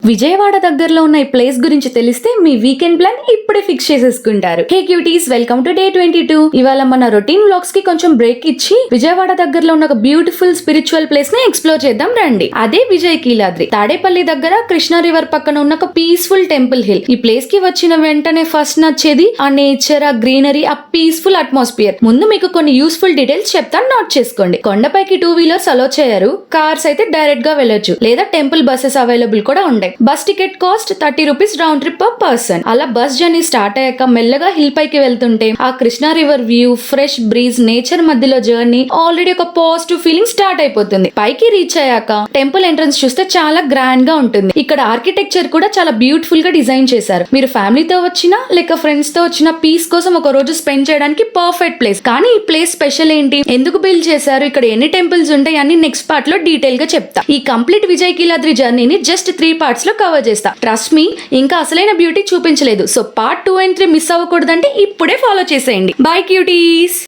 విజయవాడ దగ్గరలో ఉన్న ఈ ప్లేస్ గురించి తెలిస్తే మీ వీకెండ్ ప్లాన్ ఇప్పుడే ఫిక్స్ చేసేసుకుంటారు. Hey cuties, welcome to day 22. ఇవాళ మన రొటీన్ వ్లాగ్స్ కి కొంచెం బ్రేక్ ఇచ్చి విజయవాడ దగ్గరలో ఉన్న ఒక బ్యూటిఫుల్ స్పిరిచువల్ ప్లేస్ ని ఎక్స్ప్లోర్ చేద్దాం రండి. అదే విజయ్ కీలాద్రి. తాడేపల్లి దగ్గర కృష్ణా రివర్ పక్కన ఉన్న ఒక పీస్ఫుల్ టెంపుల్ హిల్. ఈ ప్లేస్ కి వచ్చిన వెంటనే ఫస్ట్ నచ్చేది ఆ నేచర్, ఆ గ్రీనరీ, ఆ పీస్ఫుల్ అట్మాస్ఫియర్. ముందు మీకు కొన్ని యూస్ఫుల్ డీటెయిల్స్ చెప్తాను, నోట్ చేసుకోండి. కొండపైకి 2 వీలర్స్ అలో చేయరు. కార్స్ అయితే డైరెక్ట్ గా వెళ్ళొచ్చు, లేదా టెంపుల్ బస్సెస్ అవైలబుల్ కూడా ఉంటాయి. Bus ticket cost 30 rupees round trip per person. అలా బస్ జర్నీ స్టార్ట్ అయ్యాక మెల్లగా హిల్ పైకి వెళ్తుంటే ఆ Krishna river view, fresh breeze, nature మధ్యలో జర్నీ ఆల్రెడీ ఒక పాజిటివ్ ఫీలింగ్ స్టార్ట్ అయిపోతుంది. పైకి రీచ్ అయ్యాక టెంపుల్ ఎంట్రన్స్ చూస్తే చాలా గ్రాండ్ గా ఉంటుంది. ఇక్కడ ఆర్కిటెక్చర్ కూడా చాలా బ్యూటిఫుల్ గా డిజైన్ చేశారు. మీరు ఫ్యామిలీతో వచ్చినా లేక ఫ్రెండ్స్ తో వచ్చిన పీస్ కోసం ఒక రోజు స్పెండ్ చేయడానికి పర్ఫెక్ట్ ప్లేస్. కానీ ఈ ప్లేస్ స్పెషల్ ఏంటి, ఎందుకు బిల్డ్ చేశారు, ఇక్కడ ఎన్ని టెంపుల్స్ ఉంటాయి అని నెక్స్ట్ పార్ట్ లో డీటెయిల్ గా చెప్తా. ఈ కంప్లీట్ విజయ్ కీలాద్రి జర్నీని జస్ట్ 3 పార్ట్స్ లో కవర్ చేస్తా. ట్రస్ట్ మీ, ఇంకా అసలైన బ్యూటీ చూపించలేదు. సో పార్ట్ 2 and 3 మిస్ అవ్వకూడదంటే ఇప్పుడే ఫాలో చేసేయండి. By cuties.